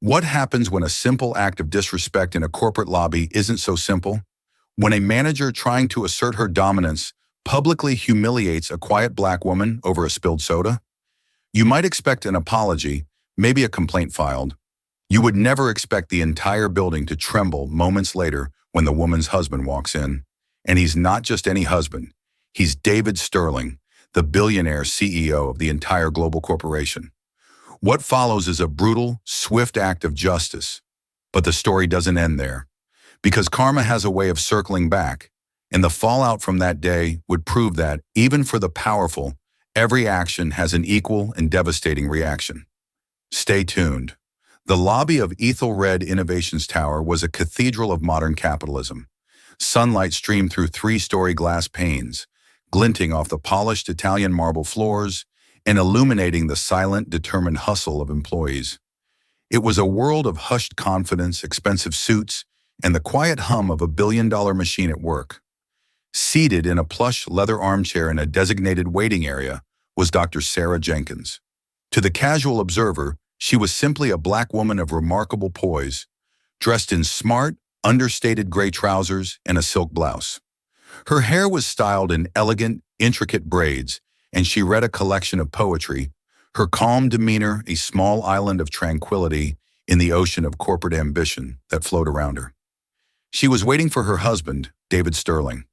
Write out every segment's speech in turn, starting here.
What happens when a simple act of disrespect in a corporate lobby isn't so simple? When a manager trying to assert her dominance publicly humiliates a quiet black woman over a spilled soda? You might expect an apology, maybe a complaint filed. You would never expect the entire building to tremble moments later when the woman's husband walks in. And he's not just any husband. He's David Sterling, the billionaire CEO of the entire global corporation. What follows is a brutal, swift act of justice. But the story doesn't end there. Because karma has a way of circling back, and the fallout from that day would prove that, even for the powerful, every action has an equal and devastating reaction. Stay tuned. The lobby of Ethelred Innovations Tower was a cathedral of modern capitalism. Sunlight streamed through three-story glass panes, glinting off the polished Italian marble floors and illuminating the silent, determined hustle of employees. It was a world of hushed confidence, expensive suits, and the quiet hum of a billion-dollar machine at work. Seated in a plush leather armchair in a designated waiting area was Dr. Sarah Jenkins. To the casual observer, she was simply a black woman of remarkable poise, dressed in smart, understated gray trousers and a silk blouse. Her hair was styled in elegant, intricate braids, and she read a collection of poetry, her calm demeanor a small island of tranquility in the ocean of corporate ambition that flowed around her. She was waiting for her husband, David Sterling.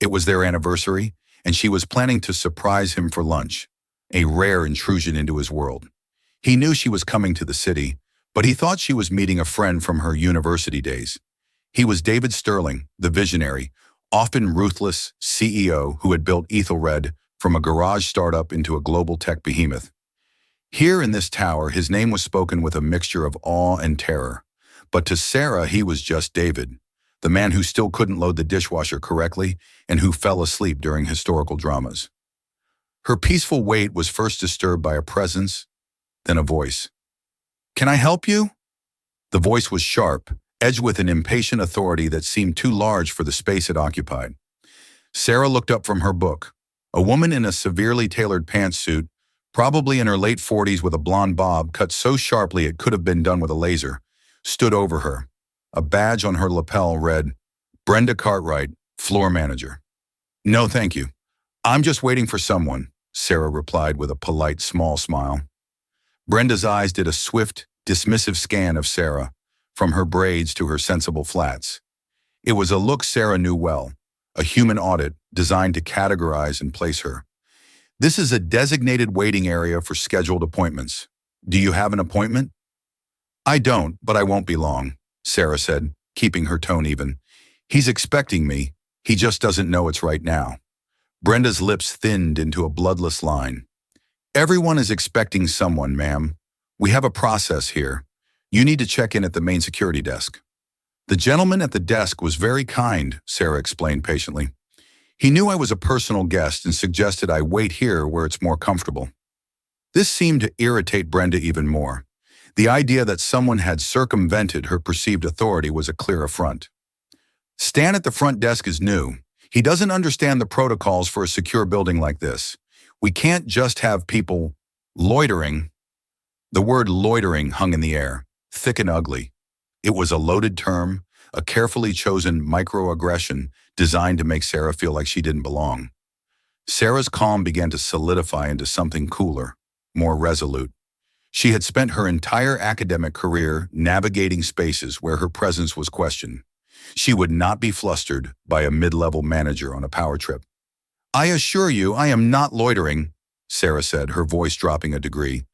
It was their anniversary, and she was planning to surprise him for lunch, a rare intrusion into his world. He knew she was coming to the city, but he thought she was meeting a friend from her university days. He was David Sterling, the visionary, often ruthless CEO who had built Ethelred from a garage startup into a global tech behemoth. Here in this tower, his name was spoken with a mixture of awe and terror. But to Sarah, he was just David, the man who still couldn't load the dishwasher correctly and who fell asleep during historical dramas. Her peaceful wait was first disturbed by a presence, then a voice. "Can I help you?" The voice was sharp, edged with an impatient authority that seemed too large for the space it occupied. Sarah looked up from her book. A woman in a severely tailored pantsuit, probably in her late 40s with a blonde bob cut so sharply it could have been done with a laser, stood over her. A badge on her lapel read, "Brenda Cartwright, Floor Manager." "No, thank you. I'm just waiting for someone," Sarah replied with a polite, small smile. Brenda's eyes did a swift, dismissive scan of Sarah, from her braids to her sensible flats. It was a look Sarah knew well, a human audit designed to categorize and place her. "This is a designated waiting area for scheduled appointments. Do you have an appointment?" "I don't, but I won't be long," Sarah said, keeping her tone even. "He's expecting me. He just doesn't know it's right now." Brenda's lips thinned into a bloodless line. "Everyone is expecting someone, ma'am. We have a process here. You need to check in at the main security desk." "The gentleman at the desk was very kind," Sarah explained patiently. "He knew I was a personal guest and suggested I wait here where it's more comfortable." This seemed to irritate Brenda even more. The idea that someone had circumvented her perceived authority was a clear affront. "Stan at the front desk is new. He doesn't understand the protocols for a secure building like this. We can't just have people loitering." The word loitering hung in the air, thick and ugly. It was a loaded term, a carefully chosen microaggression designed to make Sarah feel like she didn't belong. Sarah's calm began to solidify into something cooler, more resolute. She had spent her entire academic career navigating spaces where her presence was questioned. She would not be flustered by a mid-level manager on a power trip. "I assure you I am not loitering," Sarah said, her voice dropping a degree.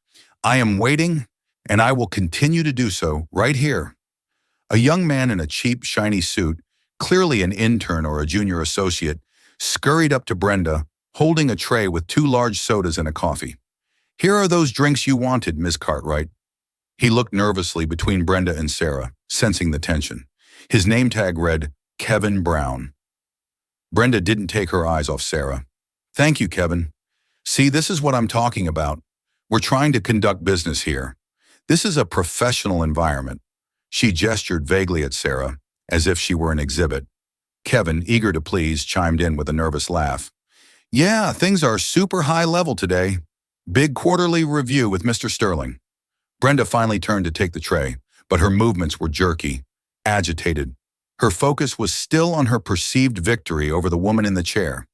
"I am waiting, and I will continue to do so right here." A young man in a cheap, shiny suit, clearly an intern or a junior associate, scurried up to Brenda, holding a tray with 2 large sodas and a coffee. "Here are those drinks you wanted, Miss Cartwright." He looked nervously between Brenda and Sarah, sensing the tension. His name tag read, Kevin Brown. Brenda didn't take her eyes off Sarah. "Thank you, Kevin. See, this is what I'm talking about. We're trying to conduct business here. This is a professional environment." She gestured vaguely at Sarah, as if she were an exhibit. Kevin, eager to please, chimed in with a nervous laugh. "Yeah, things are super high level today. Big quarterly review with Mr. Sterling." Brenda finally turned to take the tray, but her movements were jerky, agitated. Her focus was still on her perceived victory over the woman in the chair.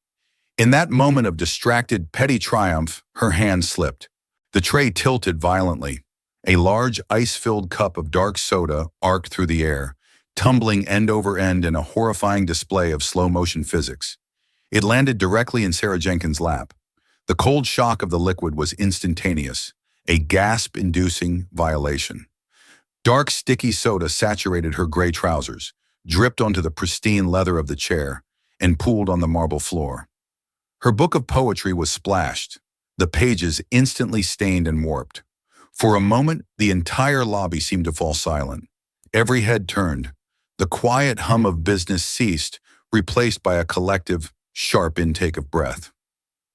In that moment of distracted, petty triumph, her hand slipped. The tray tilted violently. A large, ice-filled cup of dark soda arced through the air, tumbling end over end in a horrifying display of slow-motion physics. It landed directly in Sarah Jenkins' lap. The cold shock of the liquid was instantaneous, a gasp-inducing violation. Dark, sticky soda saturated her gray trousers, dripped onto the pristine leather of the chair, and pooled on the marble floor. Her book of poetry was splashed, the pages instantly stained and warped. For a moment, the entire lobby seemed to fall silent. Every head turned. The quiet hum of business ceased, replaced by a collective, sharp intake of breath.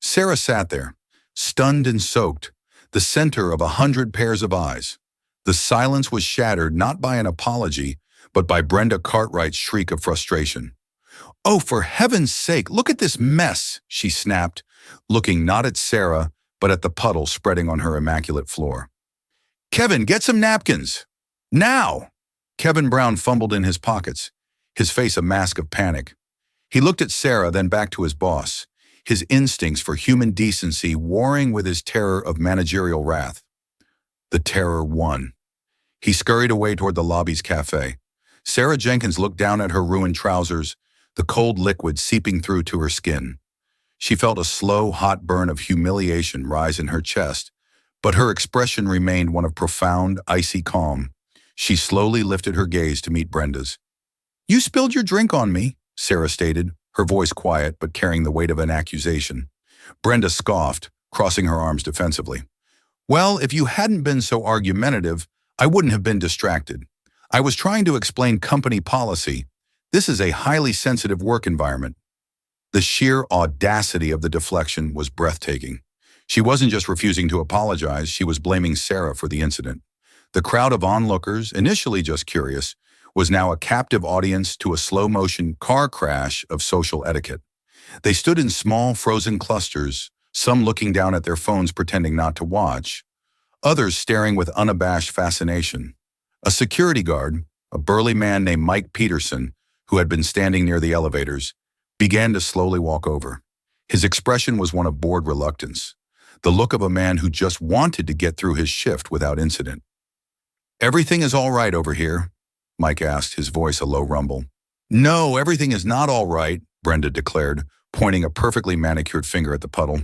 Sarah sat there, stunned and soaked, the center of 100 pairs of eyes. The silence was shattered not by an apology, but by Brenda Cartwright's shriek of frustration. "Oh, for heaven's sake, look at this mess," she snapped, looking not at Sarah, but at the puddle spreading on her immaculate floor. "Kevin, get some napkins! Now!" Kevin Brown fumbled in his pockets, his face a mask of panic. He looked at Sarah, then back to his boss, his instincts for human decency warring with his terror of managerial wrath. The terror won. He scurried away toward the lobby's cafe. Sarah Jenkins looked down at her ruined trousers, the cold liquid seeping through to her skin. She felt a slow, hot burn of humiliation rise in her chest, but her expression remained one of profound, icy calm. She slowly lifted her gaze to meet Brenda's. "You spilled your drink on me," Sarah stated, her voice quiet but carrying the weight of an accusation. Brenda scoffed, crossing her arms defensively. "Well, if you hadn't been so argumentative, I wouldn't have been distracted. I was trying to explain company policy. This is a highly sensitive work environment." The sheer audacity of the deflection was breathtaking. She wasn't just refusing to apologize, she was blaming Sarah for the incident. The crowd of onlookers, initially just curious, was now a captive audience to a slow-motion car crash of social etiquette. They stood in small, frozen clusters, some looking down at their phones pretending not to watch, others staring with unabashed fascination. A security guard, a burly man named Mike Peterson, who had been standing near the elevators, began to slowly walk over. His expression was one of bored reluctance, the look of a man who just wanted to get through his shift without incident. "Everything is all right over here?" Mike asked, his voice a low rumble. "No, everything is not all right," Brenda declared, pointing a perfectly manicured finger at the puddle.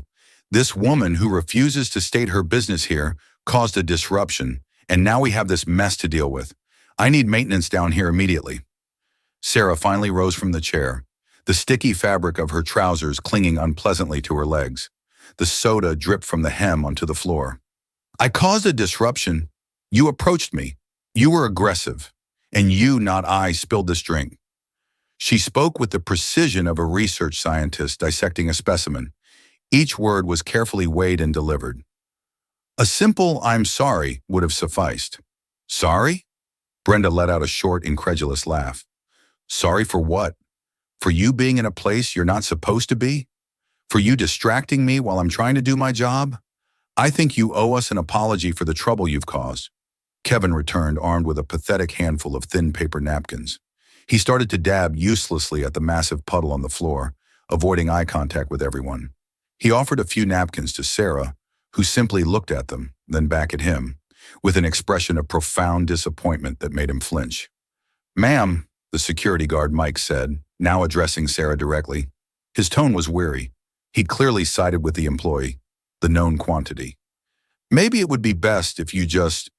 "This woman who refuses to state her business here caused a disruption, and now we have this mess to deal with. I need maintenance down here immediately." Sarah finally rose from the chair, the sticky fabric of her trousers clinging unpleasantly to her legs. The soda dripped from the hem onto the floor. "I caused a disruption. You approached me. You were aggressive. And you, not I, spilled this drink." She spoke with the precision of a research scientist dissecting a specimen. Each word was carefully weighed and delivered. A simple "I'm sorry" would have sufficed. "Sorry?" Brenda let out a short, incredulous laugh. "Sorry for what? For you being in a place you're not supposed to be? For you distracting me while I'm trying to do my job? I think you owe us an apology for the trouble you've caused." Kevin returned, armed with a pathetic handful of thin paper napkins. He started to dab uselessly at the massive puddle on the floor, avoiding eye contact with everyone. He offered a few napkins to Sarah, who simply looked at them, then back at him, with an expression of profound disappointment that made him flinch. "Ma'am," the security guard Mike said, now addressing Sarah directly. His tone was weary. He'd clearly sided with the employee, the known quantity. "Maybe it would be best if you just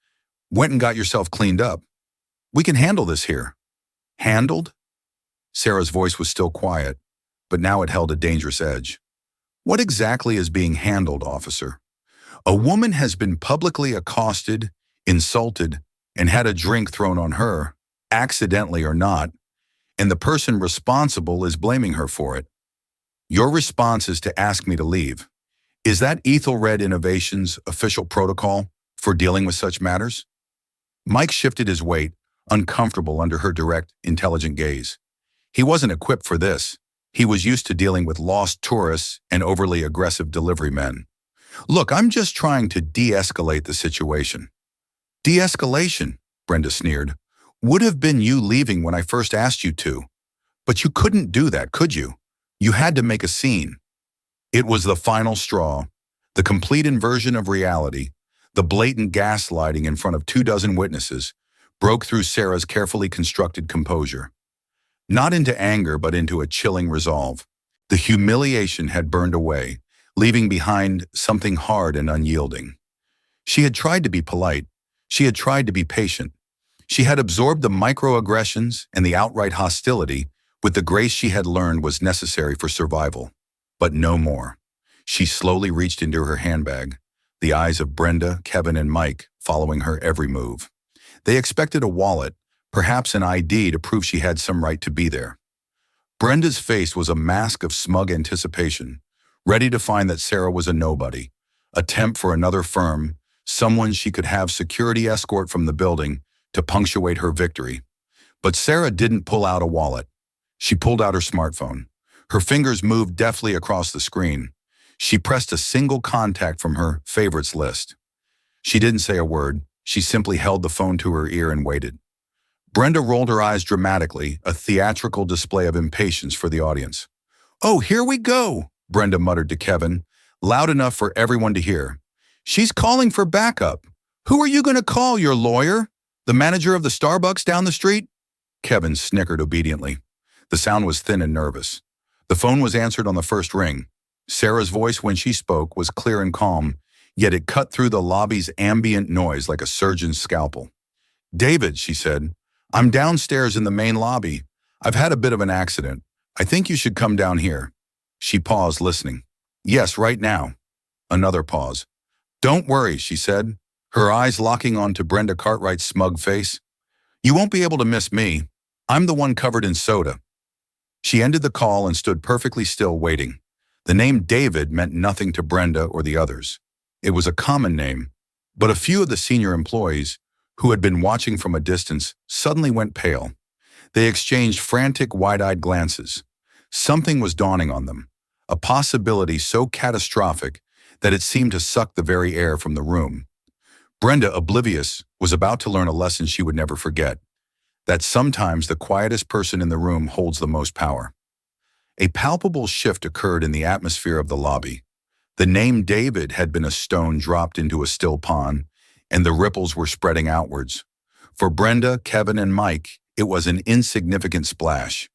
went and got yourself cleaned up. We can handle this here." "Handled?" Sarah's voice was still quiet, but now it held a dangerous edge. "What exactly is being handled, officer? A woman has been publicly accosted, insulted, and had a drink thrown on her, accidentally or not, and the person responsible is blaming her for it. Your response is to ask me to leave. Is that Ethelred Innovations' official protocol for dealing with such matters?" Mike shifted his weight, uncomfortable under her direct, intelligent gaze. He wasn't equipped for this. He was used to dealing with lost tourists and overly aggressive delivery men. "Look, I'm just trying to de-escalate the situation." "De-escalation?" Brenda sneered. Would have been you leaving when I first asked you to. But you couldn't do that, could you? You had to make a scene. It was the final straw, the complete inversion of reality, the blatant gaslighting in front of 24 witnesses, broke through Sarah's carefully constructed composure. Not into anger, but into a chilling resolve. The humiliation had burned away, leaving behind something hard and unyielding. She had tried to be polite. She had tried to be patient. She had absorbed the microaggressions and the outright hostility with the grace she had learned was necessary for survival. But no more. She slowly reached into her handbag, the eyes of Brenda, Kevin, and Mike following her every move. They expected a wallet, perhaps an ID to prove she had some right to be there. Brenda's face was a mask of smug anticipation, ready to find that Sarah was a nobody, a temp for another firm, someone she could have security escort from the building to punctuate her victory. But Sarah didn't pull out a wallet. She pulled out her smartphone. Her fingers moved deftly across the screen. She pressed a single contact from her favorites list. She didn't say a word. She simply held the phone to her ear and waited. Brenda rolled her eyes dramatically, a theatrical display of impatience for the audience. "Oh, here we go," Brenda muttered to Kevin, loud enough for everyone to hear. "She's calling for backup. Who are you going to call, your lawyer? The manager of the Starbucks down the street?" Kevin snickered obediently. The sound was thin and nervous. The phone was answered on the first ring. Sarah's voice, when she spoke, was clear and calm, yet it cut through the lobby's ambient noise like a surgeon's scalpel. "David," she said, "I'm downstairs in the main lobby. I've had a bit of an accident. I think you should come down here." She paused, listening. "Yes, right now." Another pause. "Don't worry," she said, her eyes locking onto Brenda Cartwright's smug face. "You won't be able to miss me. I'm the one covered in soda." She ended the call and stood perfectly still, waiting. The name David meant nothing to Brenda or the others. It was a common name, but a few of the senior employees, who had been watching from a distance, suddenly went pale. They exchanged frantic, wide-eyed glances. Something was dawning on them, a possibility so catastrophic that it seemed to suck the very air from the room. Brenda, oblivious, was about to learn a lesson she would never forget, that sometimes the quietest person in the room holds the most power. A palpable shift occurred in the atmosphere of the lobby. The name David had been a stone dropped into a still pond, and the ripples were spreading outwards. For Brenda, Kevin, and Mike, it was an insignificant splash.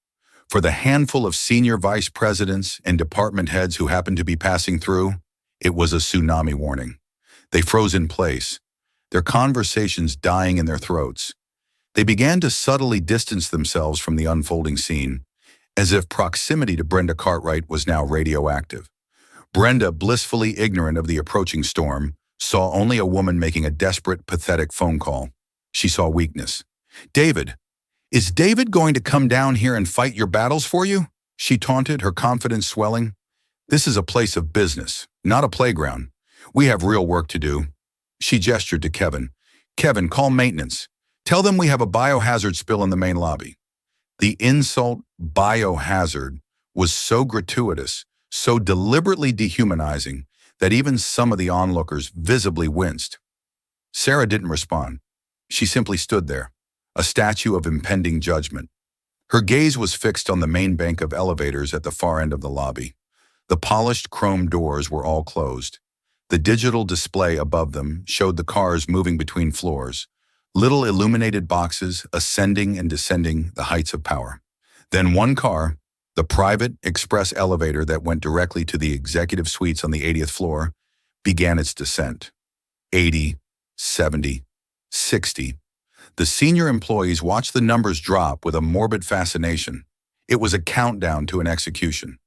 For the handful of senior vice presidents and department heads who happened to be passing through, it was a tsunami warning. They froze in place, their conversations dying in their throats. They began to subtly distance themselves from the unfolding scene, as if proximity to Brenda Cartwright was now radioactive. Brenda, blissfully ignorant of the approaching storm, saw only a woman making a desperate, pathetic phone call. She saw weakness. "David, is David going to come down here and fight your battles for you?" she taunted, her confidence swelling. "This is a place of business, not a playground. We have real work to do." She gestured to Kevin. "Kevin, call maintenance. Tell them we have a biohazard spill in the main lobby." The insult, biohazard, was so gratuitous, so deliberately dehumanizing, that even some of the onlookers visibly winced. Sarah didn't respond. She simply stood there, a statue of impending judgment. Her gaze was fixed on the main bank of elevators at the far end of the lobby. The polished chrome doors were all closed. The digital display above them showed the cars moving between floors, little illuminated boxes ascending and descending the heights of power. Then one car, the private express elevator that went directly to the executive suites on the 80th floor, began its descent. 80, 70, 60. The senior employees watched the numbers drop with a morbid fascination. It was a countdown to an execution.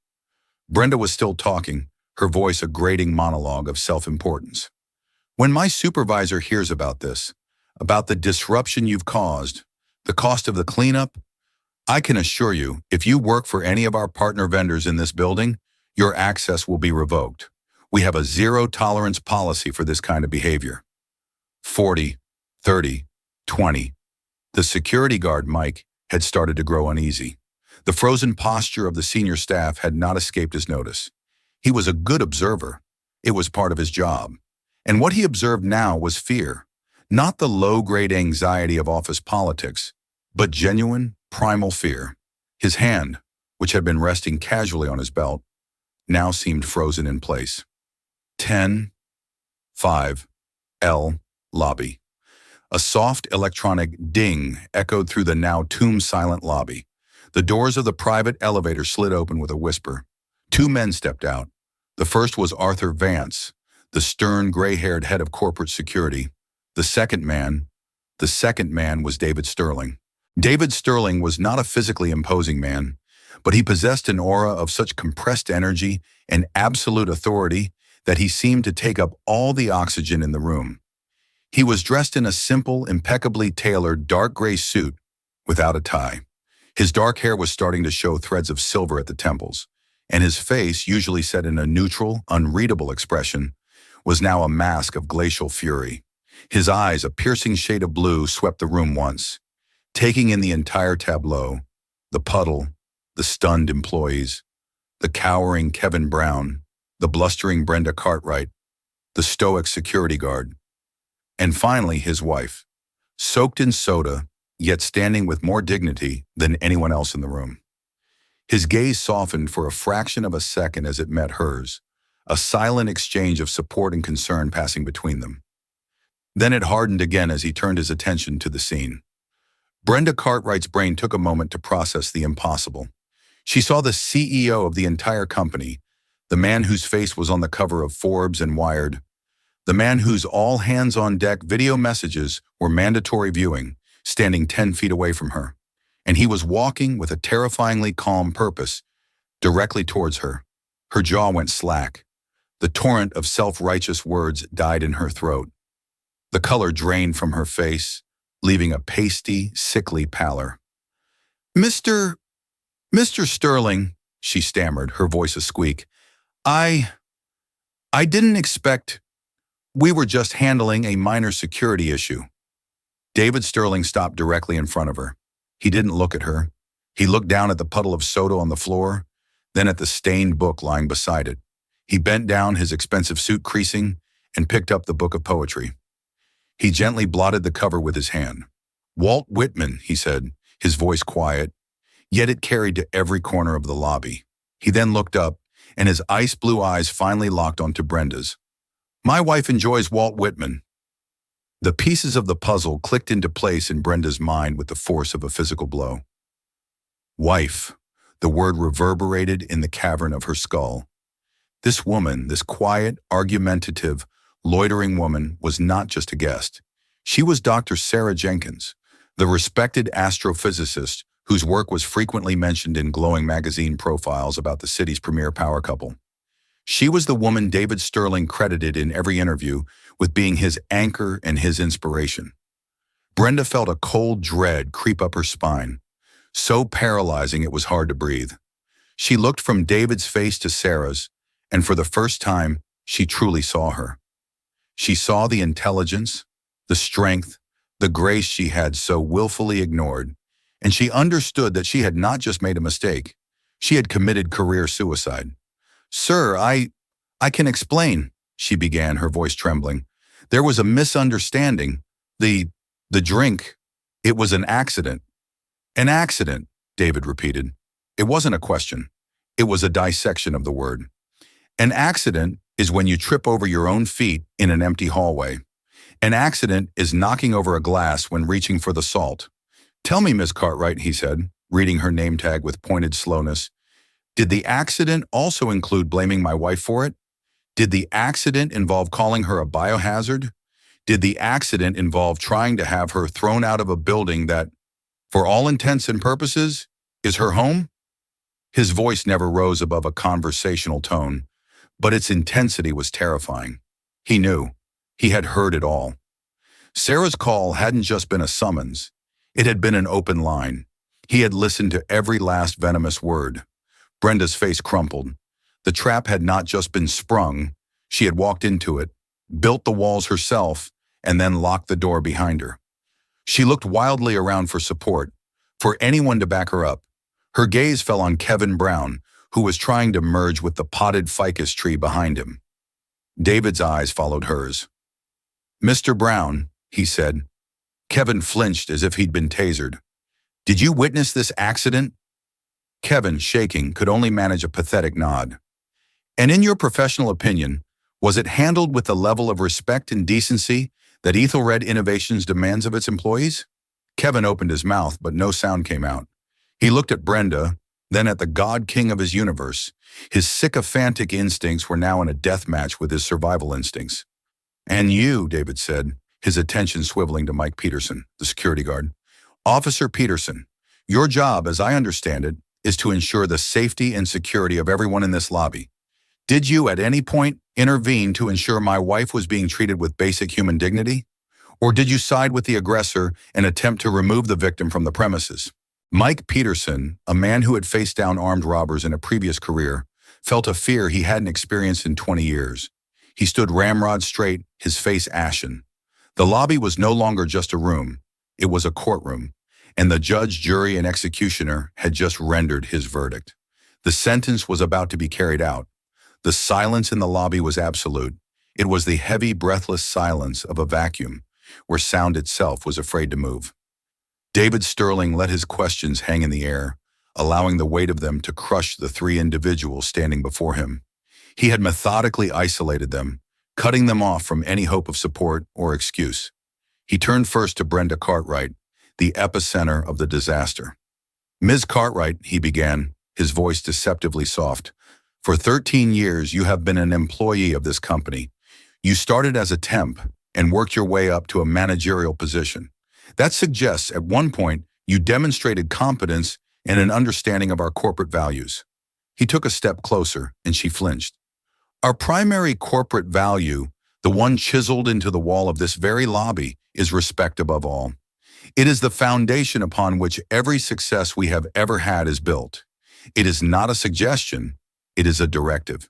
Brenda was still talking, her voice a grating monologue of self-importance. "When my supervisor hears about this, about the disruption you've caused, the cost of the cleanup, I can assure you, if you work for any of our partner vendors in this building, your access will be revoked. We have a zero-tolerance policy for this kind of behavior." 40, 30, 20. The security guard, Mike, had started to grow uneasy. The frozen posture of the senior staff had not escaped his notice. He was a good observer. It was part of his job. And what he observed now was fear. Not the low-grade anxiety of office politics, but genuine, primal fear. His hand, which had been resting casually on his belt, now seemed frozen in place. 10, 5, L, lobby. A soft electronic ding echoed through the now tomb-silent lobby. The doors of the private elevator slid open with a whisper. Two men stepped out. The first was Arthur Vance, the stern, gray-haired head of corporate security. The second man was David Sterling. David Sterling was not a physically imposing man, but he possessed an aura of such compressed energy and absolute authority that he seemed to take up all the oxygen in the room. He was dressed in a simple, impeccably tailored dark gray suit without a tie. His dark hair was starting to show threads of silver at the temples, and his face, usually set in a neutral, unreadable expression, was now a mask of glacial fury. His eyes, a piercing shade of blue, swept the room once, taking in the entire tableau, the puddle, the stunned employees, the cowering Kevin Brown, the blustering Brenda Cartwright, the stoic security guard, and finally his wife, soaked in soda, yet standing with more dignity than anyone else in the room. His gaze softened for a fraction of a second as it met hers, a silent exchange of support and concern passing between them. Then it hardened again as he turned his attention to the scene. Brenda Cartwright's brain took a moment to process the impossible. She saw the CEO of the entire company, the man whose face was on the cover of Forbes and Wired, the man whose all-hands-on-deck video messages were mandatory viewing, standing 10 feet away from her. And he was walking with a terrifyingly calm purpose directly towards her. Her jaw went slack. The torrent of self-righteous words died in her throat. The color drained from her face, leaving a pasty, sickly pallor. Mr. Sterling, she stammered, her voice a squeak. I didn't expect. We were just handling a minor security issue. David Sterling stopped directly in front of her. He didn't look at her. He looked down at the puddle of soda on the floor, then at the stained book lying beside it. He bent down, his expensive suit creasing, and picked up the book of poetry. He gently blotted the cover with his hand. Walt Whitman, he said, his voice quiet, yet it carried to every corner of the lobby. He then looked up, and his ice blue eyes finally locked onto Brenda's. My wife enjoys Walt Whitman. The pieces of the puzzle clicked into place in Brenda's mind with the force of a physical blow. Wife, the word reverberated in the cavern of her skull. This woman, this quiet, argumentative, loitering woman, was not just a guest. She was Dr. Sarah Jenkins, the respected astrophysicist whose work was frequently mentioned in glowing magazine profiles about the city's premier power couple. She was the woman David Sterling credited in every interview with being his anchor and his inspiration. Brenda felt a cold dread creep up her spine, so paralyzing it was hard to breathe. She looked from David's face to Sarah's, and for the first time, she truly saw her. She saw the intelligence, the strength, the grace she had so willfully ignored, and she understood that she had not just made a mistake, she had committed career suicide. Sir, I can explain, she began, her voice trembling. There was a misunderstanding. The drink, it was an accident. An accident, David repeated. It wasn't a question. It was a dissection of the word. An accident is when you trip over your own feet in an empty hallway. An accident is knocking over a glass when reaching for the salt. Tell me, Miss Cartwright, he said, reading her name tag with pointed slowness. Did the accident also include blaming my wife for it? Did the accident involve calling her a biohazard? Did the accident involve trying to have her thrown out of a building that, for all intents and purposes, is her home? His voice never rose above a conversational tone, but its intensity was terrifying. He knew. He had heard it all. Sarah's call hadn't just been a summons. It had been an open line. He had listened to every last venomous word. Brenda's face crumpled. The trap had not just been sprung. She had walked into it, built the walls herself, and then locked the door behind her. She looked wildly around for support, for anyone to back her up. Her gaze fell on Kevin Brown, who was trying to merge with the potted ficus tree behind him. David's eyes followed hers. Mr. Brown, he said. Kevin flinched as if he'd been tasered. Did you witness this accident? Kevin, shaking, could only manage a pathetic nod. And in your professional opinion, was it handled with the level of respect and decency that Ethelred Innovations demands of its employees? Kevin opened his mouth, but no sound came out. He looked at Brenda, then at the God King of his universe. His sycophantic instincts were now in a death match with his survival instincts. And you, David said, his attention swiveling to Mike Peterson, the security guard. Officer Peterson, your job, as I understand it, is to ensure the safety and security of everyone in this lobby. Did you, at any point, intervene to ensure my wife was being treated with basic human dignity? Or did you side with the aggressor and attempt to remove the victim from the premises? Mike Peterson, a man who had faced down armed robbers in a previous career, felt a fear he hadn't experienced in 20 years. He stood ramrod straight, his face ashen. The lobby was no longer just a room. It was a courtroom, and the judge, jury, and executioner had just rendered his verdict. The sentence was about to be carried out. The silence in the lobby was absolute. It was the heavy, breathless silence of a vacuum, where sound itself was afraid to move. David Sterling let his questions hang in the air, allowing the weight of them to crush the three individuals standing before him. He had methodically isolated them, cutting them off from any hope of support or excuse. He turned first to Brenda Cartwright, the epicenter of the disaster. Ms. Cartwright, he began, his voice deceptively soft, for 13 years you have been an employee of this company. You started as a temp and worked your way up to a managerial position. That suggests at one point you demonstrated competence and an understanding of our corporate values. He took a step closer and she flinched. Our primary corporate value, the one chiseled into the wall of this very lobby, is respect above all. It is the foundation upon which every success we have ever had is built. It is not a suggestion, it is a directive.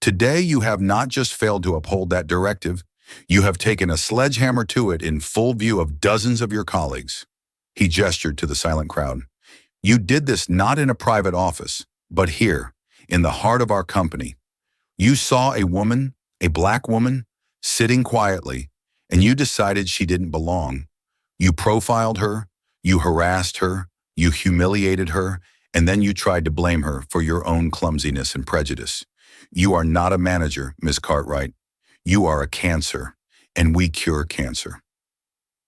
Today you have not just failed to uphold that directive, you have taken a sledgehammer to it in full view of dozens of your colleagues. He gestured to the silent crowd. You did this not in a private office, but here, in the heart of our company. You saw a woman, a black woman, sitting quietly, and you decided she didn't belong. You profiled her, you harassed her, you humiliated her, and then you tried to blame her for your own clumsiness and prejudice. You are not a manager, Ms. Cartwright. You are a cancer, and we cure cancer.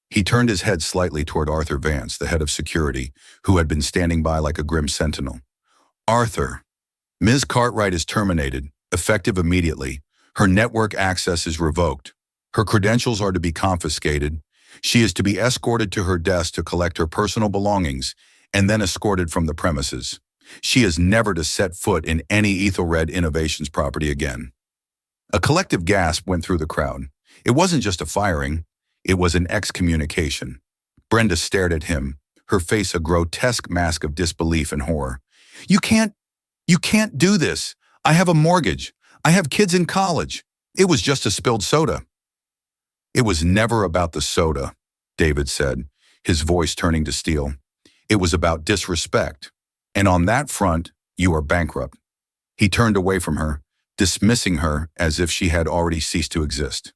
He turned his head slightly toward Arthur Vance, the head of security, who had been standing by like a grim sentinel. Arthur, Ms. Cartwright is terminated, effective immediately. Her network access is revoked. Her credentials are to be confiscated. She is to be escorted to her desk to collect her personal belongings and then escorted from the premises. She is never to set foot in any Ethelred Innovations property again. A collective gasp went through the crowd. It wasn't just a firing, it was an excommunication. Brenda stared at him, her face a grotesque mask of disbelief and horror. You can't do this. I have a mortgage. I have kids in college. It was just a spilled soda. It was never about the soda, David said, his voice turning to steel. It was about disrespect. And on that front, you are bankrupt. He turned away from her, dismissing her as if she had already ceased to exist.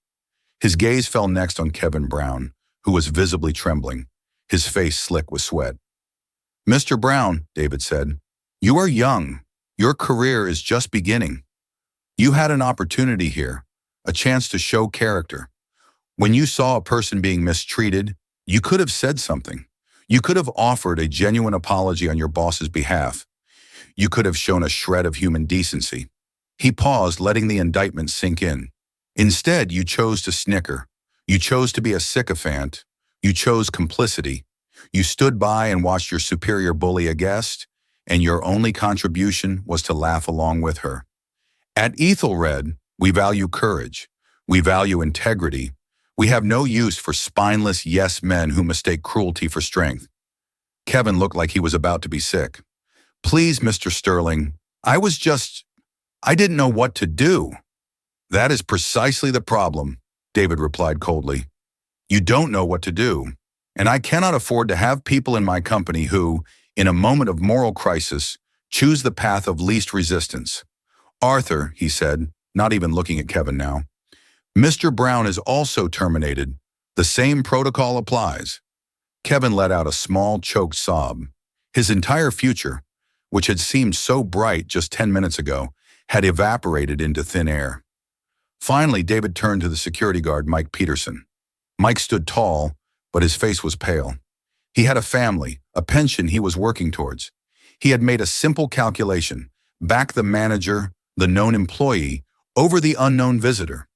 His gaze fell next on Kevin Brown, who was visibly trembling, his face slick with sweat. Mr. Brown, David said, you are young. Your career is just beginning. You had an opportunity here, a chance to show character. When you saw a person being mistreated, you could have said something. You could have offered a genuine apology on your boss's behalf. You could have shown a shred of human decency. He paused, letting the indictment sink in. Instead, you chose to snicker. You chose to be a sycophant. You chose complicity. You stood by and watched your superior bully a guest, and your only contribution was to laugh along with her. At Ethelred, we value courage. We value integrity. We have no use for spineless yes men who mistake cruelty for strength. Kevin looked like he was about to be sick. Please, Mr. Sterling, I didn't know what to do. That is precisely the problem, David replied coldly. You don't know what to do, and I cannot afford to have people in my company who, in a moment of moral crisis, choose the path of least resistance. Arthur, he said, not even looking at Kevin now, Mr. Brown is also terminated, The same protocol applies. Kevin let out a small, choked sob. His entire future, which had seemed so bright just 10 minutes ago, had evaporated into thin air. Finally, David turned to the security guard, Mike Peterson. Mike stood tall, but his face was pale. He had a family, a pension he was working towards. He had made a simple calculation: back the manager, the known employee, over the unknown visitor.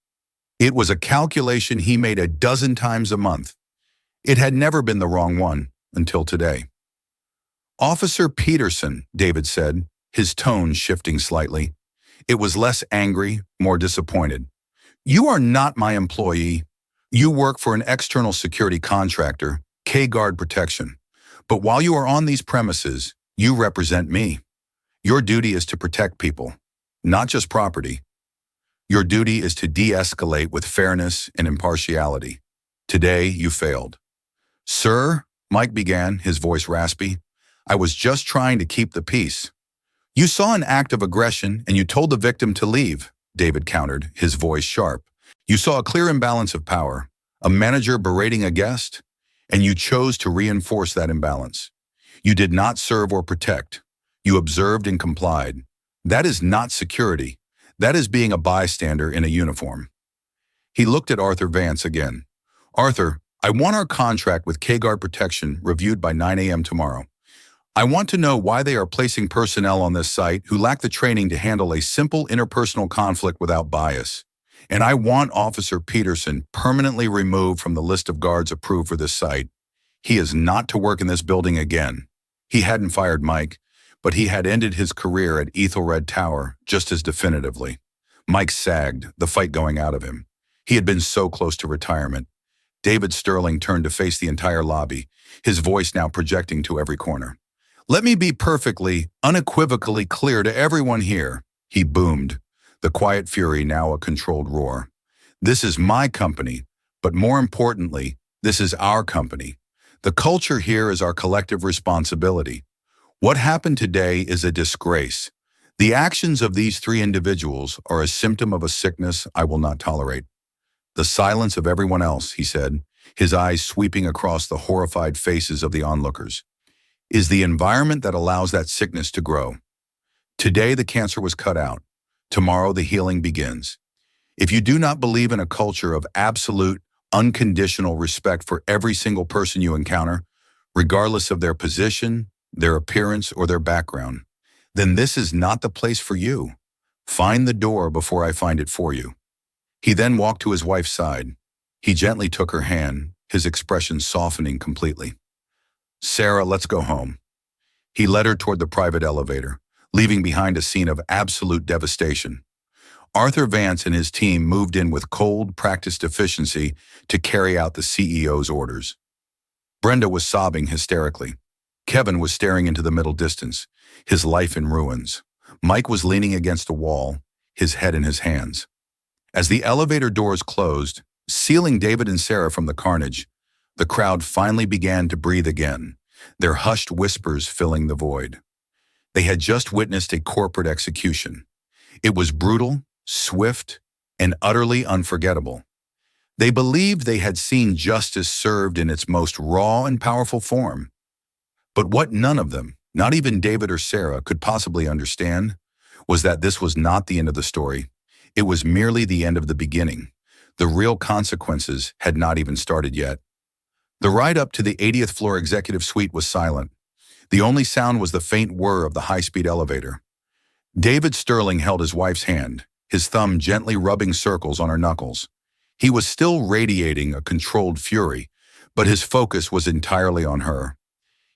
It was a calculation he made a dozen times a month. It had never been the wrong one until today. "Officer Peterson," David said, his tone shifting slightly. It was less angry, more disappointed. "You are not my employee. You work for an external security contractor, K-Guard Protection. But while you are on these premises, you represent me. Your duty is to protect people, not just property. Your duty is to de-escalate with fairness and impartiality. Today, you failed." "Sir," Mike began, his voice raspy, "I was just trying to keep the peace." "You saw an act of aggression and you told the victim to leave," David countered, his voice sharp. "You saw a clear imbalance of power, a manager berating a guest, and you chose to reinforce that imbalance. You did not serve or protect. You observed and complied. That is not security. That is being a bystander in a uniform." He looked at Arthur Vance again. "Arthur, I want our contract with K-Guard Protection reviewed by 9 a.m. tomorrow. I want to know why they are placing personnel on this site who lack the training to handle a simple interpersonal conflict without bias. And I want Officer Peterson permanently removed from the list of guards approved for this site. He is not to work in this building again." He hadn't fired Mike, but he had ended his career at Ethelred Tower just as definitively. Mike sagged, the fight going out of him. He had been so close to retirement. David Sterling turned to face the entire lobby, his voice now projecting to every corner. "Let me be perfectly, unequivocally clear to everyone here," he boomed, the quiet fury now a controlled roar. "This is my company, but more importantly, this is our company. The culture here is our collective responsibility. What happened today is a disgrace. The actions of these three individuals are a symptom of a sickness I will not tolerate." "The silence of everyone else," he said, his eyes sweeping across the horrified faces of the onlookers, "is the environment that allows that sickness to grow. Today the cancer was cut out. Tomorrow the healing begins. If you do not believe in a culture of absolute, unconditional respect for every single person you encounter, regardless of their position, their appearance, or their background, then this is not the place for you. Find the door before I find it for you." He then walked to his wife's side. He gently took her hand, his expression softening completely. "Sarah, let's go home." He led her toward the private elevator, leaving behind a scene of absolute devastation. Arthur Vance and his team moved in with cold, practiced efficiency to carry out the CEO's orders. Brenda was sobbing hysterically. Kevin was staring into the middle distance, his life in ruins. Mike was leaning against a wall, his head in his hands. As the elevator doors closed, sealing David and Sarah from the carnage, the crowd finally began to breathe again, their hushed whispers filling the void. They had just witnessed a corporate execution. It was brutal, swift, and utterly unforgettable. They believed they had seen justice served in its most raw and powerful form. But what none of them, not even David or Sarah, could possibly understand was that this was not the end of the story. It was merely the end of the beginning. The real consequences had not even started yet. The ride up to the 80th floor executive suite was silent. The only sound was the faint whir of the high-speed elevator. David Sterling held his wife's hand, his thumb gently rubbing circles on her knuckles. He was still radiating a controlled fury, but his focus was entirely on her.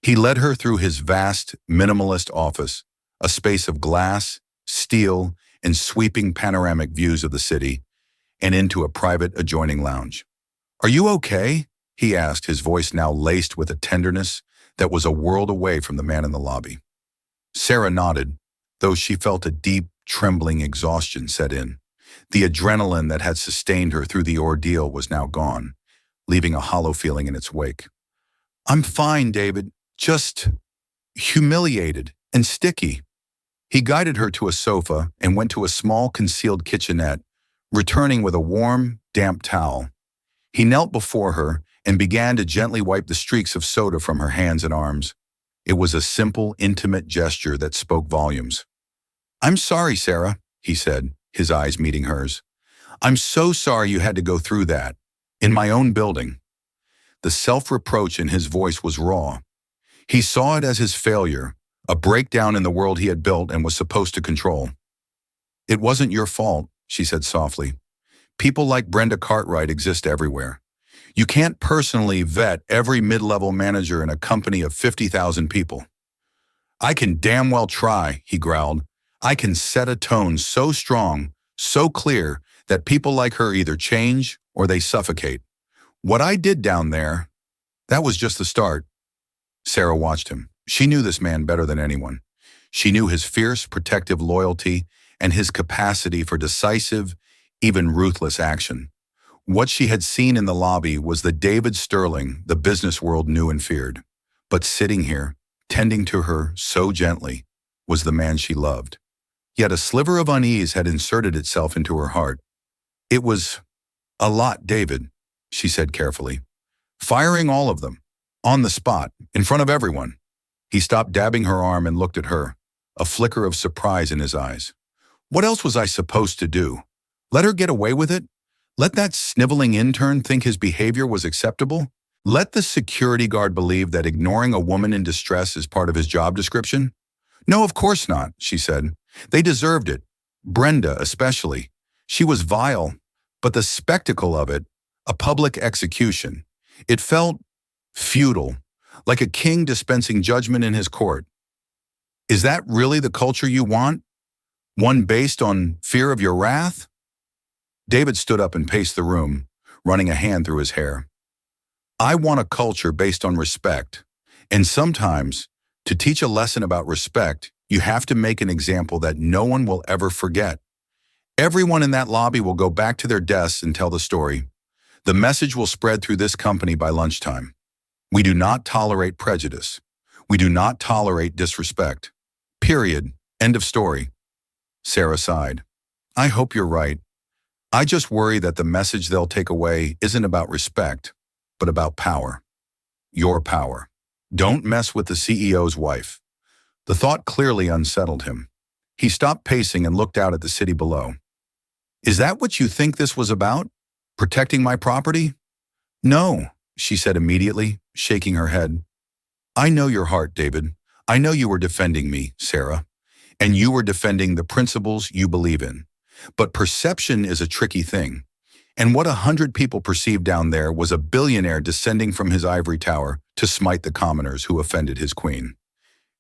He led her through his vast, minimalist office, a space of glass, steel, and sweeping panoramic views of the city, and into a private adjoining lounge. "Are you okay?" he asked, his voice now laced with a tenderness that was a world away from the man in the lobby. Sarah nodded, though she felt a deep, trembling exhaustion set in. The adrenaline that had sustained her through the ordeal was now gone, leaving a hollow feeling in its wake. "I'm fine, David. Just humiliated and sticky." He guided her to a sofa and went to a small concealed kitchenette, returning with a warm, damp towel. He knelt before her and began to gently wipe the streaks of soda from her hands and arms. It was a simple, intimate gesture that spoke volumes. "I'm sorry, Sarah," he said, his eyes meeting hers. "I'm so sorry you had to go through that. In my own building." The self-reproach in his voice was raw. He saw it as his failure, a breakdown in the world he had built and was supposed to control. "It wasn't your fault," she said softly. "People like Brenda Cartwright exist everywhere. You can't personally vet every mid-level manager in a company of 50,000 people." "I can damn well try," he growled. "I can set a tone so strong, so clear, that people like her either change or they suffocate. What I did down there, that was just the start." Sarah watched him. She knew this man better than anyone. She knew his fierce, protective loyalty and his capacity for decisive, even ruthless action. What she had seen in the lobby was the David Sterling the business world knew and feared. But sitting here, tending to her so gently, was the man she loved. Yet a sliver of unease had inserted itself into her heart. "It was a lot, David," she said carefully. "Firing all of them, on the spot, in front of everyone." He stopped dabbing her arm and looked at her, a flicker of surprise in his eyes. "What else was I supposed to do? Let her get away with it? Let that sniveling intern think his behavior was acceptable? Let the security guard believe that ignoring a woman in distress is part of his job description? No, of course not," she said. "They deserved it. Brenda especially. She was vile, but the spectacle of it, a public execution, it felt feudal, like a king dispensing judgment in his court. Is that really the culture you want? One based on fear of your wrath?" David stood up and paced the room, running a hand through his hair. "I want a culture based on respect. And sometimes, to teach a lesson about respect, you have to make an example that no one will ever forget. Everyone in that lobby will go back to their desks and tell the story. The message will spread through this company by lunchtime. We do not tolerate prejudice. We do not tolerate disrespect. Period. End of story." Sarah sighed. "I hope you're right. I just worry that the message they'll take away isn't about respect, but about power. Your power. Don't mess with the CEO's wife." The thought clearly unsettled him. He stopped pacing and looked out at the city below. "Is that what you think this was about? Protecting my property?" "No," she said immediately, shaking her head. "I know your heart, David. I know you were defending me, Sarah. And you were defending the principles you believe in. But perception is a tricky thing. And what 100 people perceived down there was a billionaire descending from his ivory tower to smite the commoners who offended his queen.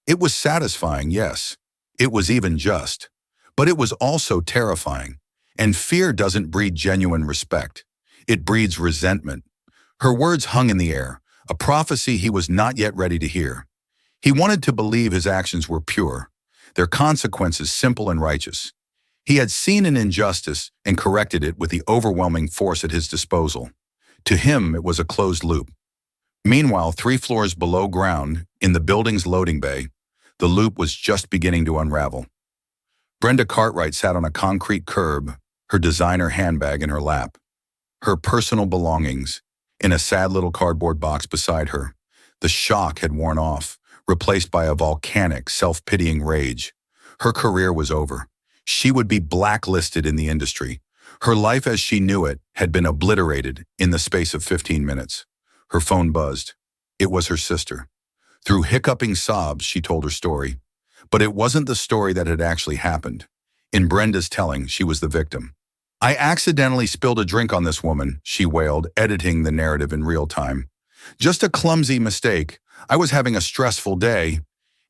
It was satisfying, yes. It was even just. But it was also terrifying. And fear doesn't breed genuine respect. It breeds resentment." Her words hung in the air, a prophecy he was not yet ready to hear. He wanted to believe his actions were pure, their consequences simple and righteous. He had seen an injustice and corrected it with the overwhelming force at his disposal. To him, it was a closed loop. Meanwhile, 3 floors below ground, in the building's loading bay, the loop was just beginning to unravel. Brenda Cartwright sat on a concrete curb, her designer handbag in her lap. Her personal belongings, in a sad little cardboard box beside her. The shock had worn off, replaced by a volcanic, self-pitying rage. Her career was over. She would be blacklisted in the industry. Her life as she knew it had been obliterated in the space of 15 minutes. Her phone buzzed. It was her sister. Through hiccuping sobs, she told her story. But it wasn't the story that had actually happened. In Brenda's telling, she was the victim. "I accidentally spilled a drink on this woman," she wailed, editing the narrative in real time. "Just a clumsy mistake. I was having a stressful day."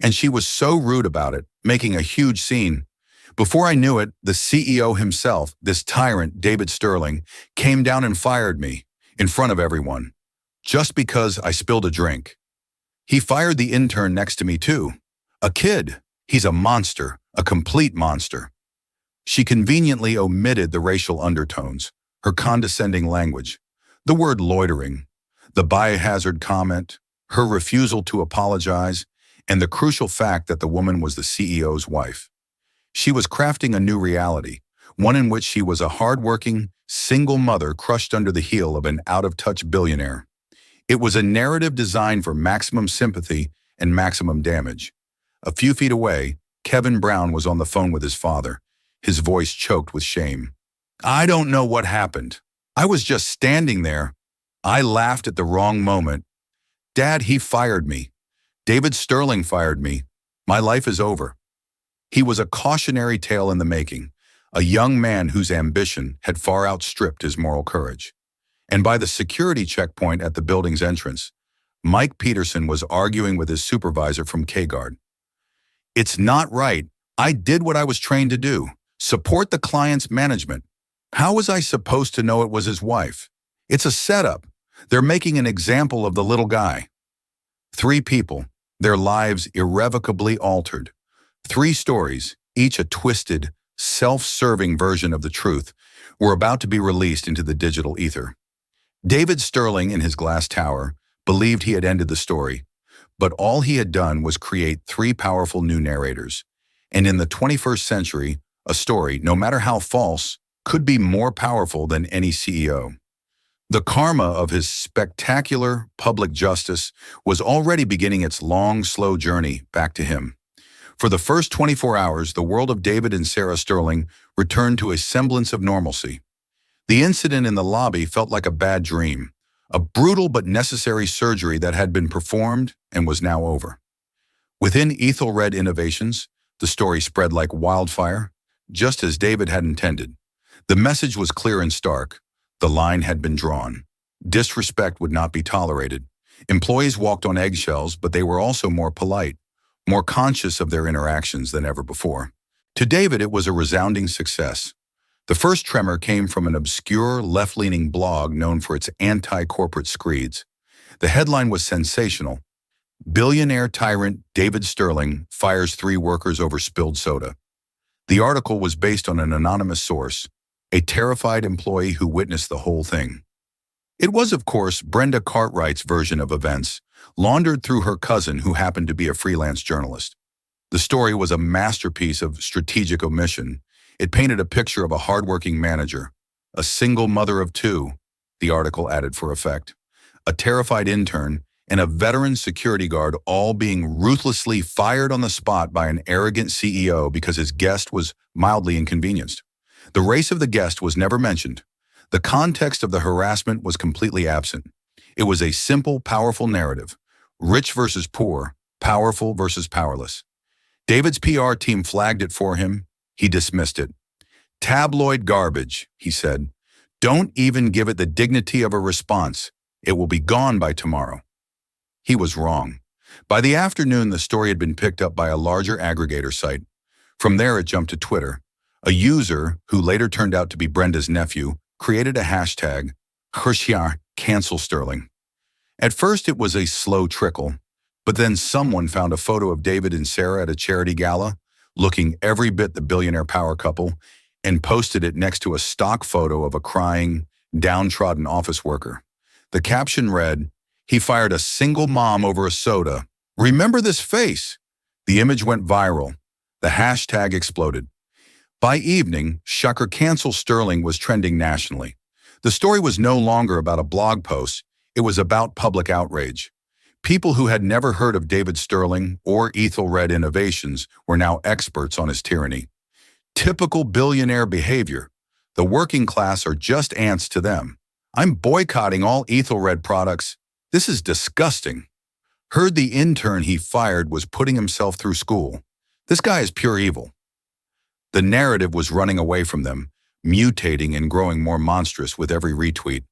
And she was so rude about it, making a huge scene. Before I knew it, the CEO himself, this tyrant, David Sterling, came down and fired me, in front of everyone, just because I spilled a drink. He fired the intern next to me too. A kid. He's a monster, a complete monster. She conveniently omitted the racial undertones, her condescending language, the word loitering, the biohazard comment, her refusal to apologize, and the crucial fact that the woman was the CEO's wife. She was crafting a new reality, one in which she was a hard-working, single mother crushed under the heel of an out-of-touch billionaire. It was a narrative designed for maximum sympathy and maximum damage. A few feet away, Kevin Brown was on the phone with his father, his voice choked with shame. "I don't know what happened. I was just standing there. I laughed at the wrong moment. Dad, he fired me. David Sterling fired me. My life is over." He was a cautionary tale in the making, a young man whose ambition had far outstripped his moral courage. And by the security checkpoint at the building's entrance, Mike Peterson was arguing with his supervisor from K-Guard. "It's not right. I did what I was trained to do. Support the client's management. How was I supposed to know it was his wife? It's a setup. They're making an example of the little guy." 3 people, their lives irrevocably altered. 3 stories, each a twisted, self-serving version of the truth, were about to be released into the digital ether. David Sterling, in his glass tower, believed he had ended the story, but all he had done was create 3 powerful new narrators. And in the 21st century, a story, no matter how false, could be more powerful than any CEO. The karma of his spectacular public justice was already beginning its long, slow journey back to him. For the first 24 hours, the world of David and Sarah Sterling returned to a semblance of normalcy. The incident in the lobby felt like a bad dream, a brutal but necessary surgery that had been performed and was now over. Within Ethelred Innovations, the story spread like wildfire, just as David had intended. The message was clear and stark. The line had been drawn. Disrespect would not be tolerated. Employees walked on eggshells, but they were also more polite, more conscious of their interactions than ever before. To David, it was a resounding success. The first tremor came from an obscure, left-leaning blog known for its anti-corporate screeds. The headline was sensational. "Billionaire tyrant David Sterling fires 3 workers over spilled soda." The article was based on an anonymous source, a terrified employee who witnessed the whole thing. It was, of course, Brenda Cartwright's version of events, laundered through her cousin who happened to be a freelance journalist. The story was a masterpiece of strategic omission. It painted a picture of a hardworking manager, a single mother of 2, the article added for effect, a terrified intern, and a veteran security guard all being ruthlessly fired on the spot by an arrogant CEO because his guest was mildly inconvenienced. The race of the guest was never mentioned. The context of the harassment was completely absent. It was a simple, powerful narrative. Rich versus poor, powerful versus powerless. David's PR team flagged it for him. He dismissed it. "Tabloid garbage," he said. "Don't even give it the dignity of a response. It will be gone by tomorrow." He was wrong. By the afternoon, the story had been picked up by a larger aggregator site. From there, it jumped to Twitter. A user, who later turned out to be Brenda's nephew, created a hashtag, #cancel Sterling. At first, it was a slow trickle, but then someone found a photo of David and Sarah at a charity gala, looking every bit the billionaire power couple, and posted it next to a stock photo of a crying, downtrodden office worker. The caption read, "He fired a single mom over a soda. Remember this face?" The image went viral. The hashtag exploded. By evening, #cancel Sterling was trending nationally. The story was no longer about a blog post. It was about public outrage. People who had never heard of David Sterling or Ethelred Innovations were now experts on his tyranny. Typical billionaire behavior. The working class are just ants to them. "I'm boycotting all Ethelred products. This is disgusting." Heard the intern he fired was putting himself through school. This guy is pure evil. The narrative was running away from them, mutating and growing more monstrous with every retweet.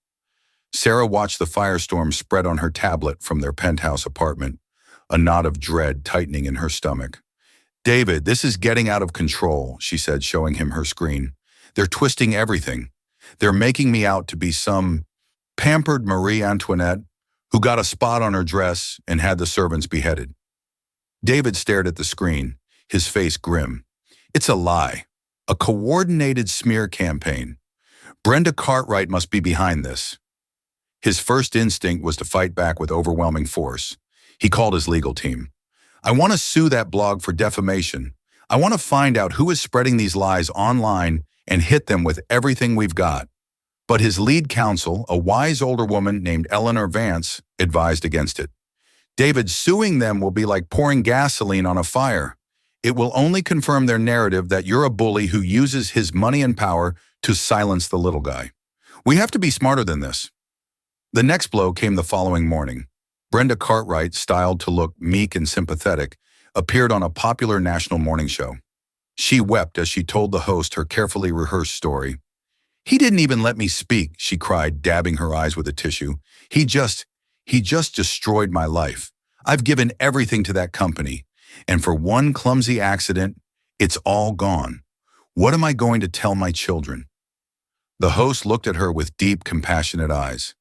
Sarah watched the firestorm spread on her tablet from their penthouse apartment, a knot of dread tightening in her stomach. "David, this is getting out of control," she said, showing him her screen. "They're twisting everything. They're making me out to be some pampered Marie Antoinette who got a spot on her dress and had the servants beheaded." David stared at the screen, his face grim. "It's a lie. A coordinated smear campaign. Brenda Cartwright must be behind this." His first instinct was to fight back with overwhelming force. He called his legal team. "I want to sue that blog for defamation. I want to find out who is spreading these lies online and hit them with everything we've got. But his lead counsel, a wise older woman named Eleanor Vance, advised against it. David, suing them will be like pouring gasoline on a fire. It will only confirm their narrative that you're a bully who uses his money and power to silence the little guy. We have to be smarter than this. The next blow came the following morning. Brenda Cartwright, styled to look meek and sympathetic, appeared on a popular national morning show. She wept as she told the host her carefully rehearsed story. "He didn't even let me speak," she cried, dabbing her eyes with a tissue. He just destroyed my life. I've given everything to that company, and for one clumsy accident, it's all gone. What am I going to tell my children?" The host looked at her with deep, compassionate eyes.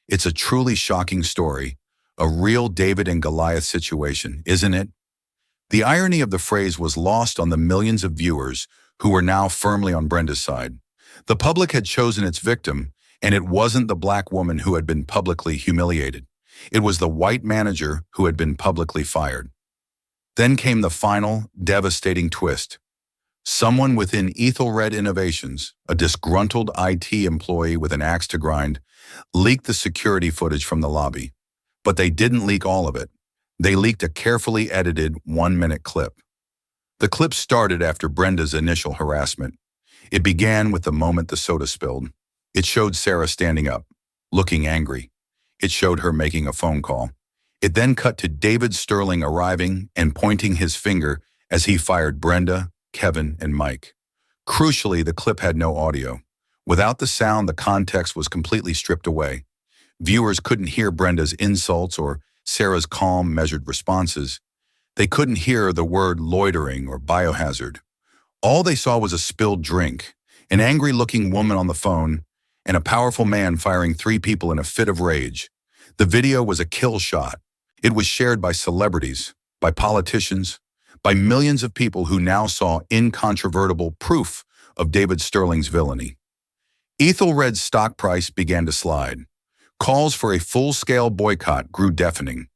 "It's a truly shocking story, a real David and Goliath situation, isn't it?" The irony of the phrase was lost on the millions of viewers who were now firmly on Brenda's side. The public had chosen its victim, and it wasn't the black woman who had been publicly humiliated. It was the white manager who had been publicly fired. Then came the final, devastating twist. Someone within Ethelred Innovations, a disgruntled IT employee with an axe to grind, leaked the security footage from the lobby. But they didn't leak all of it. They leaked a carefully edited 1-minute clip. The clip started after Brenda's initial harassment. It began with the moment the soda spilled. It showed Sarah standing up, looking angry. It showed her making a phone call. It then cut to David Sterling arriving and pointing his finger as he fired Brenda, Kevin, and Mike. Crucially, the clip had no audio. Without the sound, the context was completely stripped away. Viewers couldn't hear Brenda's insults or Sarah's calm, measured responses. They couldn't hear the word loitering or biohazard. All they saw was a spilled drink, an angry-looking woman on the phone, and a powerful man firing 3 people in a fit of rage. The video was a kill shot. It was shared by celebrities, by politicians, by millions of people who now saw incontrovertible proof of David Sterling's villainy. Ethelred's stock price began to slide. Calls for a full-scale boycott grew deafening.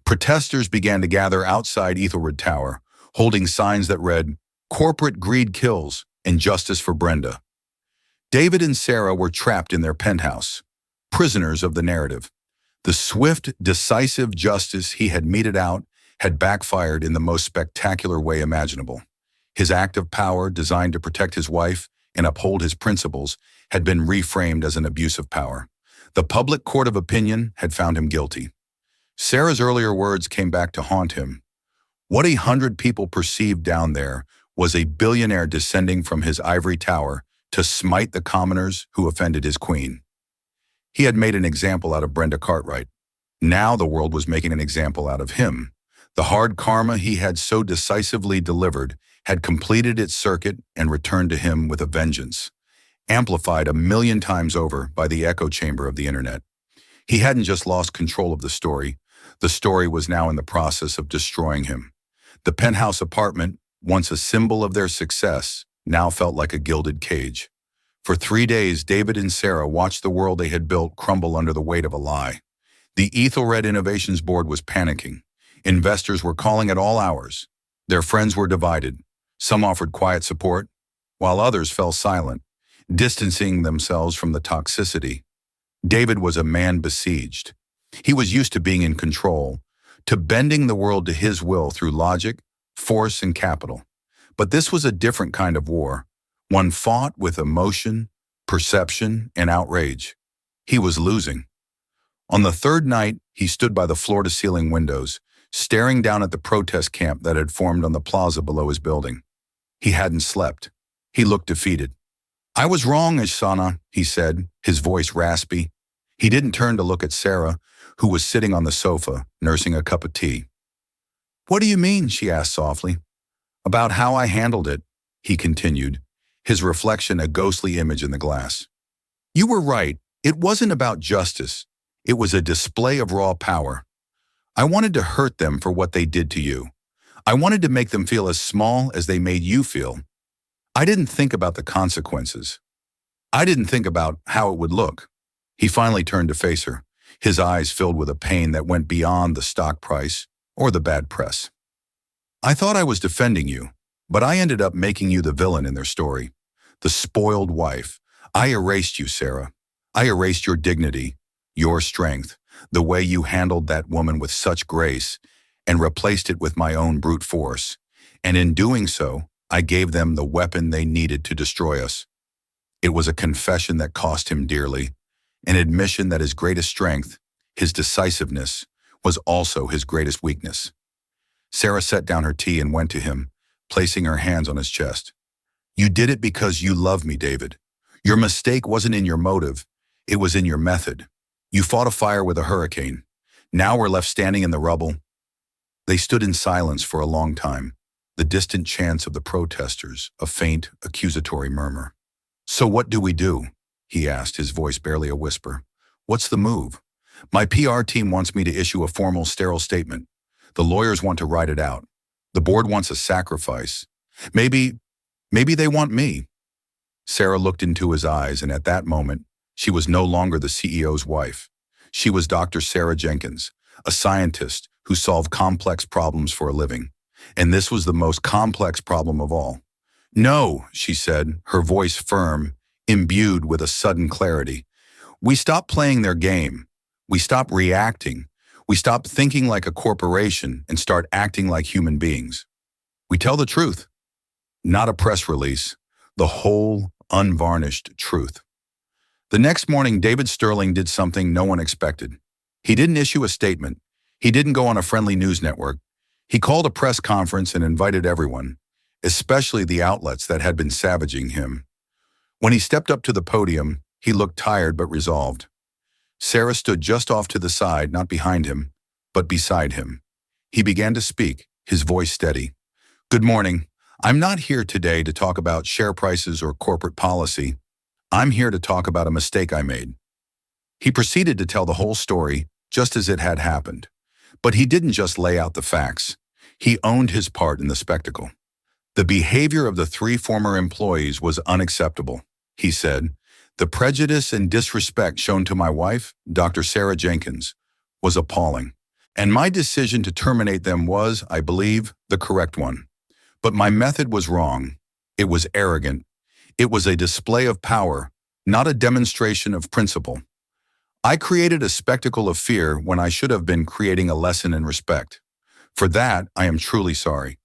Protesters began to gather outside Ethelred Tower, holding signs that read, "Corporate greed kills and justice for Brenda." David and Sarah were trapped in their penthouse, prisoners of the narrative. The swift, decisive justice he had meted out had backfired in the most spectacular way imaginable. His act of power, designed to protect his wife and uphold his principles, had been reframed as an abuse of power. The public court of opinion had found him guilty. Sarah's earlier words came back to haunt him. What 100 people perceived down there was a billionaire descending from his ivory tower to smite the commoners who offended his queen. He had made an example out of Brenda Cartwright. Now the world was making an example out of him. The hard karma he had so decisively delivered had completed its circuit and returned to him with a vengeance, amplified 1,000,000 times over by the echo chamber of the internet. He hadn't just lost control of the story was now in the process of destroying him. The penthouse apartment, once a symbol of their success, now felt like a gilded cage. For 3 days, David and Sarah watched the world they had built crumble under the weight of a lie. The Ethelred Innovations board was panicking. Investors were calling at all hours. Their friends were divided. Some offered quiet support, while others fell silent, distancing themselves from the toxicity. David was a man besieged. He was used to being in control, to bending the world to his will through logic, force, and capital. But this was a different kind of war, one fought with emotion, perception, and outrage. He was losing. On the 3rd night, he stood by the floor-to-ceiling windows, staring down at the protest camp that had formed on the plaza below his building. He hadn't slept. He looked defeated. "I was wrong, Ishana," he said, his voice raspy. He didn't turn to look at Sarah, who was sitting on the sofa, nursing a cup of tea. "What do you mean?" she asked softly. "About how I handled it," he continued, his reflection a ghostly image in the glass. "You were right. It wasn't about justice. It was a display of raw power. I wanted to hurt them for what they did to you. I wanted to make them feel as small as they made you feel. I didn't think about the consequences. I didn't think about how it would look." He finally turned to face her, his eyes filled with a pain that went beyond the stock price or the bad press. "I thought I was defending you, but I ended up making you the villain in their story. The spoiled wife. I erased you, Sarah. I erased your dignity, your strength, the way you handled that woman with such grace, and replaced it with my own brute force. And in doing so, I gave them the weapon they needed to destroy us. It was a confession that cost him dearly, an admission that his greatest strength, his decisiveness, was also his greatest weakness. Sarah set down her tea and went to him, placing her hands on his chest. You did it because you love me, David. Your mistake wasn't in your motive, it was in your method. You fought a fire with a hurricane. Now we're left standing in the rubble. They stood in silence for a long time, the distant chants of the protesters, a faint, accusatory murmur. So what do we do? He asked, his voice barely a whisper. What's the move? My PR team wants me to issue a formal sterile statement. The lawyers want to write it out. The board wants a sacrifice. Maybe they want me. Sarah looked into his eyes, and at that moment, she was no longer the CEO's wife. She was Dr. Sarah Jenkins, a scientist who solved complex problems for a living. And this was the most complex problem of all. No, she said, her voice firm, imbued with a sudden clarity. We stop playing their game. We stop reacting. We stop thinking like a corporation and start acting like human beings. We tell the truth, not a press release, the whole, unvarnished truth. The next morning, David Sterling did something no one expected. He didn't issue a statement. He didn't go on a friendly news network. He called a press conference and invited everyone, especially the outlets that had been savaging him. When he stepped up to the podium, he looked tired but resolved. Sarah stood just off to the side, not behind him, but beside him. He began to speak, his voice steady. Good morning. I'm not here today to talk about share prices or corporate policy. I'm here to talk about a mistake I made. He proceeded to tell the whole story, just as it had happened. But he didn't just lay out the facts. He owned his part in the spectacle. The behavior of the 3 former employees was unacceptable, he said. The prejudice and disrespect shown to my wife, Dr. Sarah Jenkins, was appalling. And my decision to terminate them was, I believe, the correct one. But my method was wrong. It was arrogant. It was a display of power, not a demonstration of principle. I created a spectacle of fear when I should have been creating a lesson in respect. For that, I am truly sorry.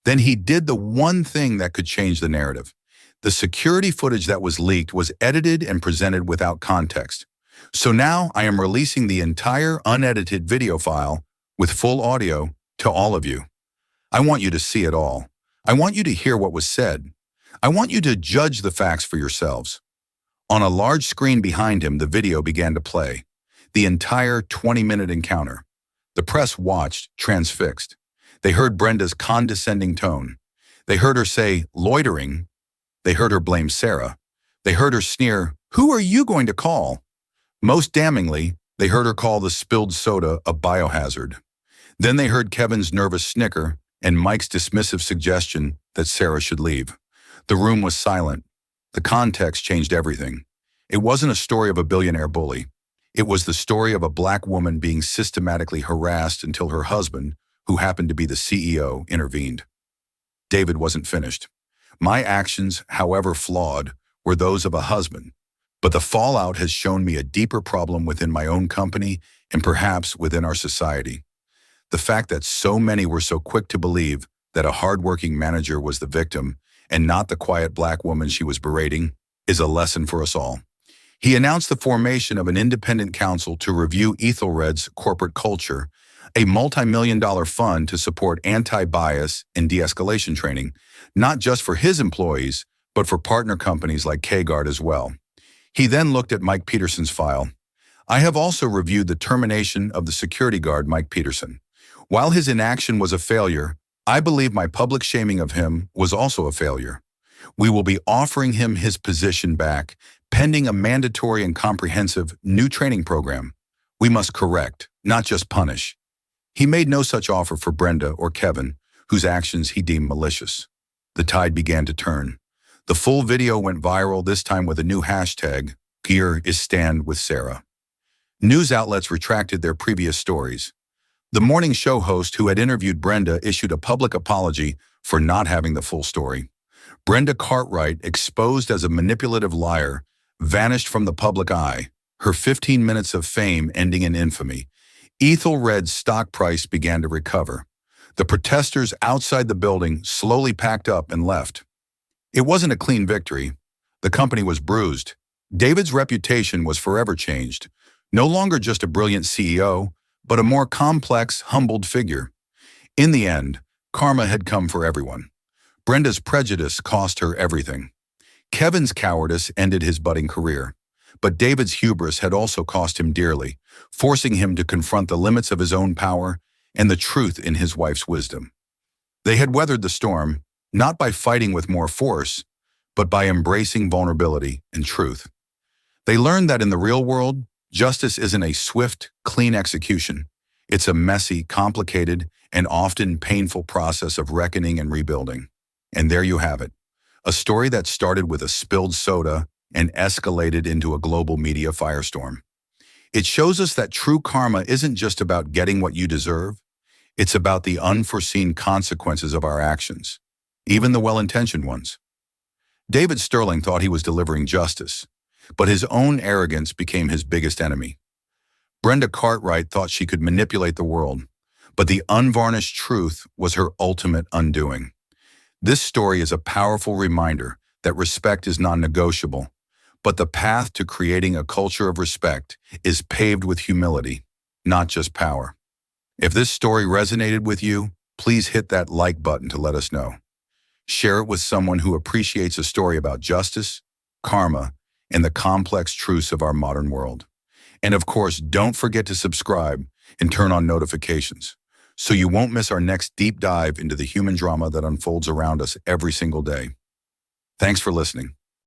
Then he did the one thing that could change the narrative. The security footage that was leaked was edited and presented without context. So now I am releasing the entire unedited video file with full audio to all of you. I want you to see it all. I want you to hear what was said. I want you to judge the facts for yourselves. On a large screen behind him, the video began to play. The entire 20-minute encounter. The press watched, transfixed. They heard Brenda's condescending tone. They heard her say, loitering. They heard her blame Sarah. They heard her sneer, who are you going to call? Most damningly, they heard her call the spilled soda a biohazard. Then they heard Kevin's nervous snicker and Mike's dismissive suggestion that Sarah should leave. The room was silent. The context changed everything. It wasn't a story of a billionaire bully. It was the story of a black woman being systematically harassed until her husband, who happened to be the CEO, intervened. David wasn't finished. My actions, however flawed, were those of a husband. But the fallout has shown me a deeper problem within my own company and perhaps within our society. The fact that so many were so quick to believe that a hardworking manager was the victim and not the quiet black woman she was berating is a lesson for us all. He announced the formation of an independent council to review Ethelred's corporate culture, a multi-million-dollar fund to support anti-bias and de-escalation training, not just for his employees, but for partner companies like K-Guard as well. He then looked at Mike Peterson's file. I have also reviewed the termination of the security guard Mike Peterson. While his inaction was a failure, I believe my public shaming of him was also a failure. We will be offering him his position back, pending a mandatory and comprehensive new training program. We must correct, not just punish. He made no such offer for Brenda or Kevin, whose actions he deemed malicious. The tide began to turn. The full video went viral, this time with a new hashtag, #GearIsStandWithSarah. News outlets retracted their previous stories. The morning show host who had interviewed Brenda issued a public apology for not having the full story. Brenda Cartwright, exposed as a manipulative liar, vanished from the public eye, her 15 minutes of fame ending in infamy. Ethelred's stock price began to recover. The protesters outside the building slowly packed up and left. It wasn't a clean victory. The company was bruised. David's reputation was forever changed. No longer just a brilliant CEO, but a more complex, humbled figure. In the end, karma had come for everyone. Brenda's prejudice cost her everything. Kevin's cowardice ended his budding career. But David's hubris had also cost him dearly, forcing him to confront the limits of his own power and the truth in his wife's wisdom. They had weathered the storm, not by fighting with more force, but by embracing vulnerability and truth. They learned that in the real world, justice isn't a swift, clean execution. It's a messy, complicated, and often painful process of reckoning and rebuilding. And there you have it, a story that started with a spilled soda and escalated into a global media firestorm. It shows us that true karma isn't just about getting what you deserve. It's about the unforeseen consequences of our actions, even the well-intentioned ones. David Sterling thought he was delivering justice, but his own arrogance became his biggest enemy. Brenda Cartwright thought she could manipulate the world, but the unvarnished truth was her ultimate undoing. This story is a powerful reminder that respect is non-negotiable, but the path to creating a culture of respect is paved with humility, not just power. If this story resonated with you, please hit that like button to let us know. Share it with someone who appreciates a story about justice, karma, and the complex truths of our modern world. And of course, don't forget to subscribe and turn on notifications so you won't miss our next deep dive into the human drama that unfolds around us every single day. Thanks for listening.